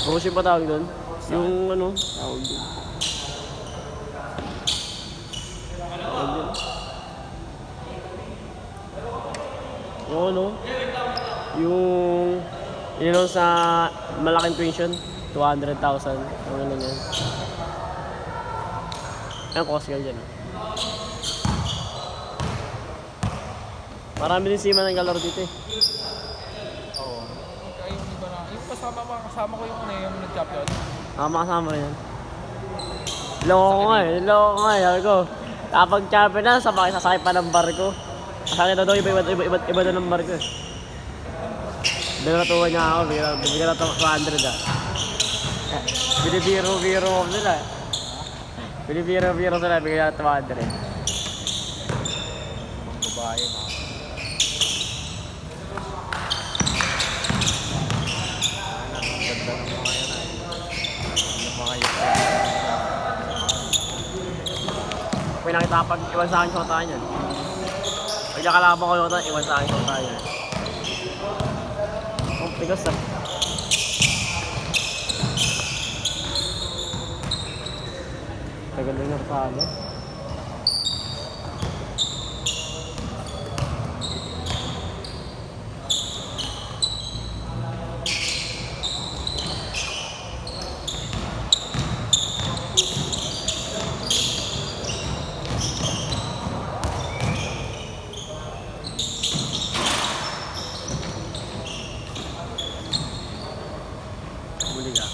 Frozen pa tawag doon? Yung ano? Tawag doon. Tawag doon. Yung ano? Yung sa malaking tuition. 200,000. Ang ano yan. Ang cost girl dyan. Marami din sima ng kalaro dito eh. Oo. Yung iba na, yung kasama ko yung ano yung nag-champion. Makasama rin yan. Loko nga eh. Sabi ko, kapag champion na, sasakay pa ng barko. Sasakay na daw, iba na ng barko eh. Binatuwa niya ako, bigyan na 200 ah. Binibiro ko sila eh. Binibiro sila, bigyan na 200 eh. Mga babae, mga. Ganda ng mga yan ay. Yung mga yun. May nakita pag iwan sa akin sa tayo niyan. Pag nakalaban ko yung iwan sa akin sa tayo niyan. Oh, tigas ah. Tagal na sa ano. Muli ka.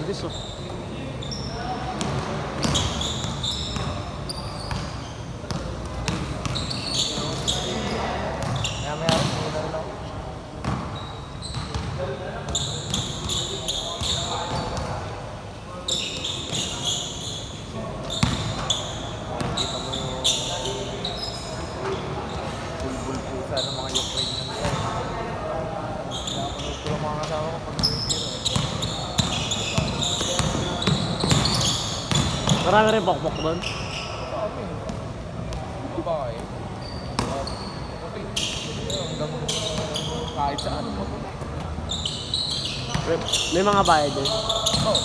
Bilis oh. Maya, muna lang. Kita mo yung bulbul-pusa ng mga Ukraine na nila. Napanood ko yung mga kasama ko pag nag-zero. Marami rin pokpok doon. Dami. Babae. Puti. Hanggang kahit saan mo. May mga bayad din. Oh.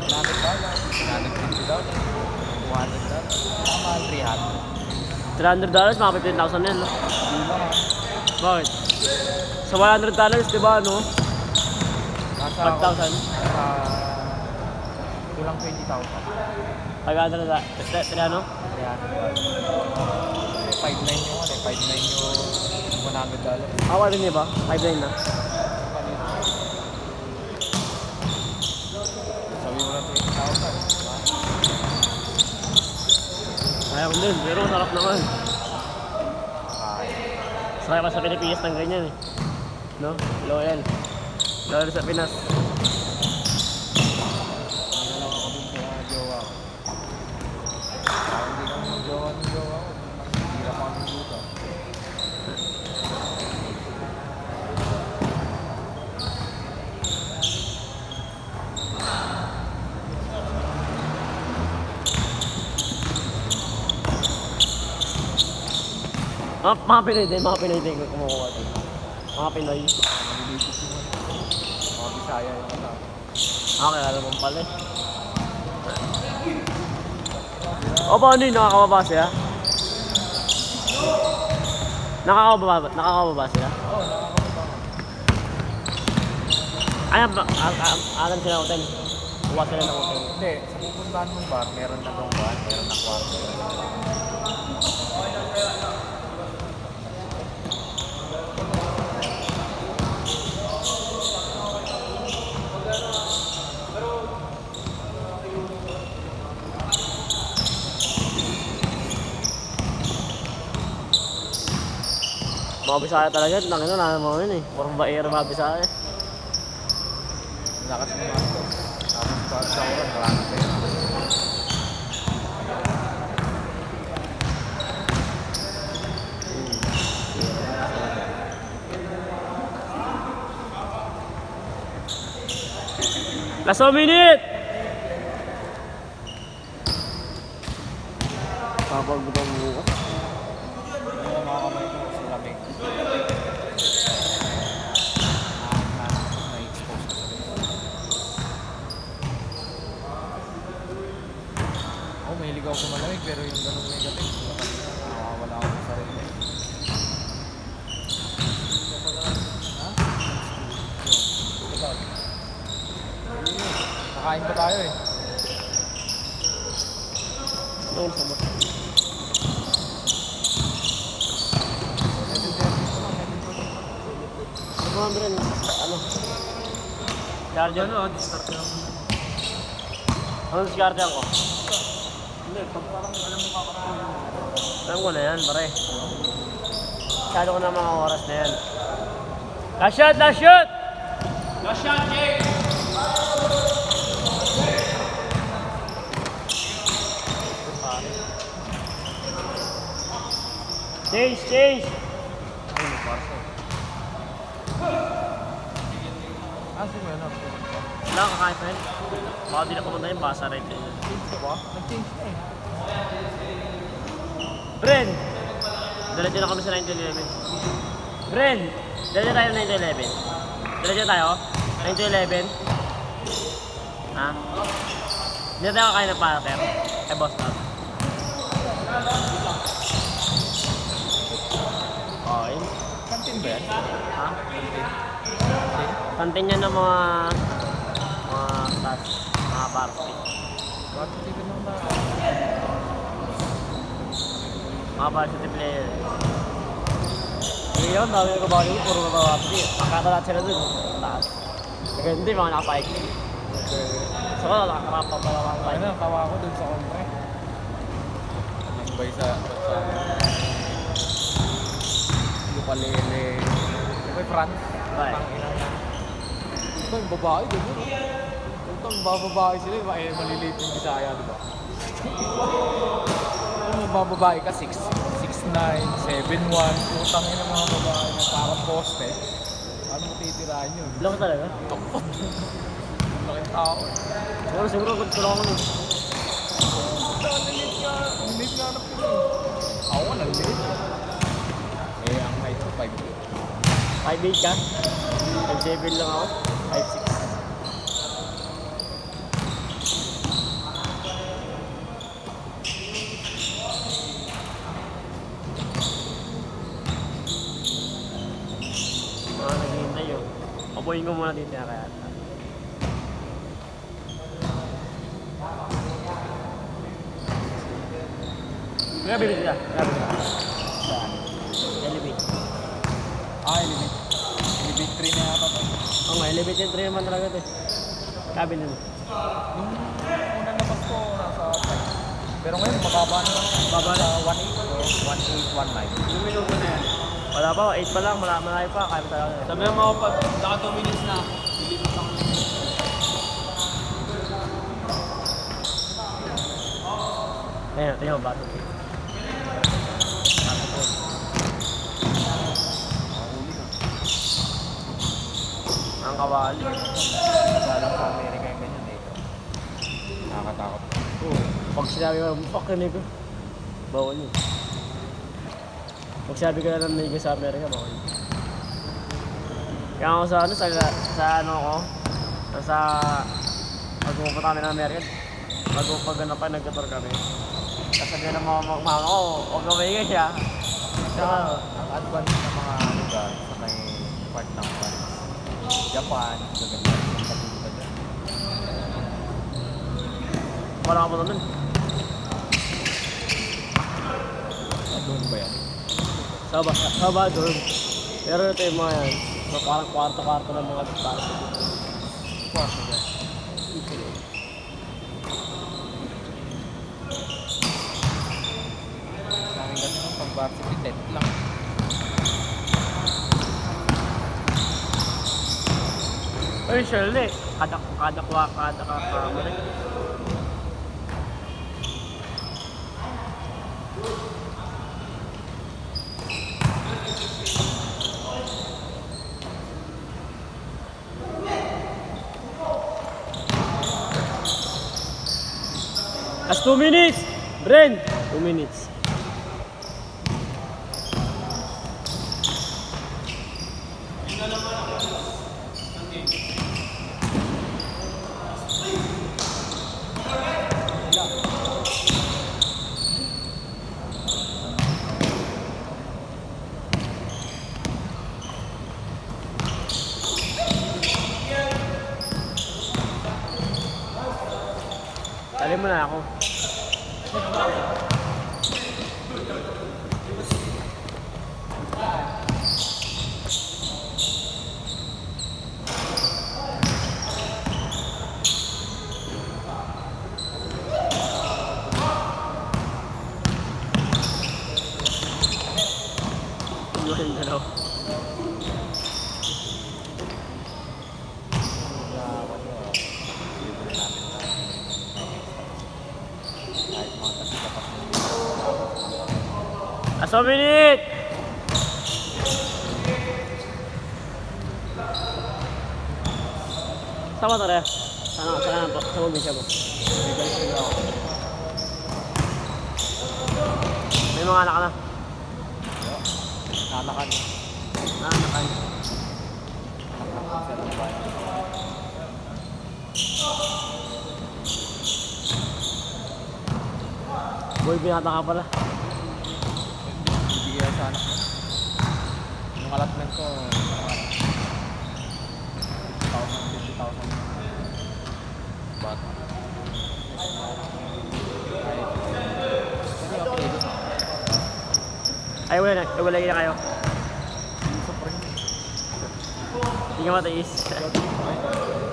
$100. $150. $200. Tama, $300. $300, mga $15,000 yan, no? Hindi lang ah. Bakit? Sa $100, di ba, ano? Nasa 5,000? kulang 20,000. 500 na, ano? Kaya 5.9 yung ano, 5.9 yung $100. Awa rin niya ba? 5,900 na. Sabi mo lang 20,000. Diba? Ayaw ko din, pero sarap naman. Sakay pa sa Pilipinas ng ganyan eh. No? Loyal. Loyal sa Pinas. Hindi na lang ako dun sa jowa ko. Parang hindi kami mag-jowa ng jowa ko. Hirap ako ng luto. Mga Pinoy din kumukuha din. Mga Pinoy. Nabilibig yung ano. Mga Bisaya yung kasama. Kilala mo pala eh. O paano yun? Nakakababa sila? Nakakababa sila? Oo, nakakababa. Ayan, alam sila ng hotel. Kuha sila ng hotel. Hindi, sa pupuntahan mong bar, meron na dong bar, meron na kwarto. Mga Bisaya talaga, nangino na naman yun eh. Parang baero mga Bisaya. Lakas mo nga ito. Tapos sa oras, wala na pera. Last 1 minute! Papagbutan mo bukas. Yung mga kamay ko sa lamig. Na-expose ko sa oh, mahilig ako sa malamig pero yung ganung negative, nakawala ako sa sarili. Nakain pa tayo eh. Doon sa mga. Ano rin? Ano? Charger? Ano, discard na ako. Anong discarte ako? Hindi, pag parang alam mo kakapulong. Alam ko na yan, pare. Masyado ko na mga oras na yan. Last shot! Last shot! Last shot, Jake! Change! Change! Ay, may parcel. Sige mo yan. Wala kang kakain pa yun. Baka di na pumunta yun, baka sa right yun. Change ka ba? Nag-change na eh. Bren! Diretso na kami sa 9-11. Bren! Diretso tayo 9-11. Diretso tayo? 9-11? Ha? Hindi na tayo kakain ng pater. Eh, boss na. Okay. Kantin ba yan? Ha? Kantin? Kantin niya ng mga class, mga varsity. Bakit hindi naman ba? Mga varsity player. Ngayon, dami ko ba yun, puro mga varsity. Pagkakalat sila dun, taas. Kaya hindi, mga naka-bike. So, nakakarapang pa mga bike. Ano, kawa ko dun sa kompre. Nambay sa Lupalele. May France. Right. Ito yung babae, di ba? Ito yung bababae sila, maliliit yung Bisaya, di ba? Kung mabababae ka, 6'9", 7'1", utang yun ang mga babae na parang poste. Ano mo titirahan yun? Laki talaga. Tukot. Ang laking tao. Siguro, tulungan ko nun. Ang liit nga ng pili. Ako, ang liit. Eh, ang height ko, 5'2". 5'8 ka? 5'7 lang ako. 5'6. Naghihintay yun. Pabuhin ko muna dito na kaya. Grabe rin sila. Grabe rin. Elevate. Elevate. Elevate 3 na yata to. Oo nga, elevate yung 3 naman talaga ito eh. Grabe nun. Yung unang labas ko, nasa 5. Pero ngayon, mababa na lang. Mababa na? 1.8 o 1.8, 1.9. Yung minuto na yan. Wala pa, 8 pa lang, malayo pa, kaya pa talaga. Sabi mo ako pag naka 2 minutes na, lilipat ako. Ayun, tingnan mo ba? Ang kawali. Salang sa Amerika yung ganyan dito. Nakakatakot. Pag sinabi ko, fuck ka nigga. Bawal yun. Pag sinabi ka na ng nigga sa Amerika, bawal yun. Kaya ako sa ano, sa ano ko, sa pag pumunta kami ng Amerika, pag ano pa, nagtutor kami. Kasabihan ng mga mama ko, huwag ka maingay siya. Saka, Ang advance ng mga lugar sa may part ng Japan, gaganda yung katulad dyan. wala ka pa nun. Doon ba yan? Saba doon. Pero ito yung mga yan, parang kwarto-kwarto ng mga party. Kwarto dyan. Sa akin kasi nung pag-varsity, tent lang. Ay, surely. Kada kakamari. Last 2 minutes! Bren! 2 minutes. Tali mo na ako. Iwain ka daw. Last 1 minute! Sama to rin. Sana po. Sa probinsya mo. May mga anak ka na. Nanakan. Nanakan. Boy, binata ka pala. Bibigyan sa anak ko. Yung allotment ko, 50,000. Bata. Ay, wala na. Wala na kayo. Hindi ka matiis.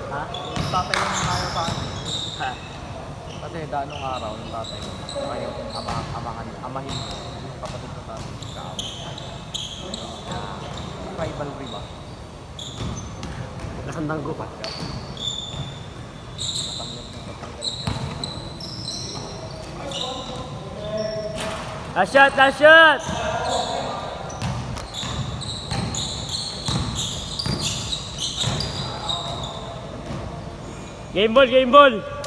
Ha? Tatay lang ang kaya pa. Ha? Kasi daanong araw yung tatay ko. Saka yung amahin ko. Yung kapatid ko tatay. Kaaway. Rivalry ba? Nakandang ko pa. Natanggap ng patanggalan. Last shot! Last shot! Game ball! Game ball!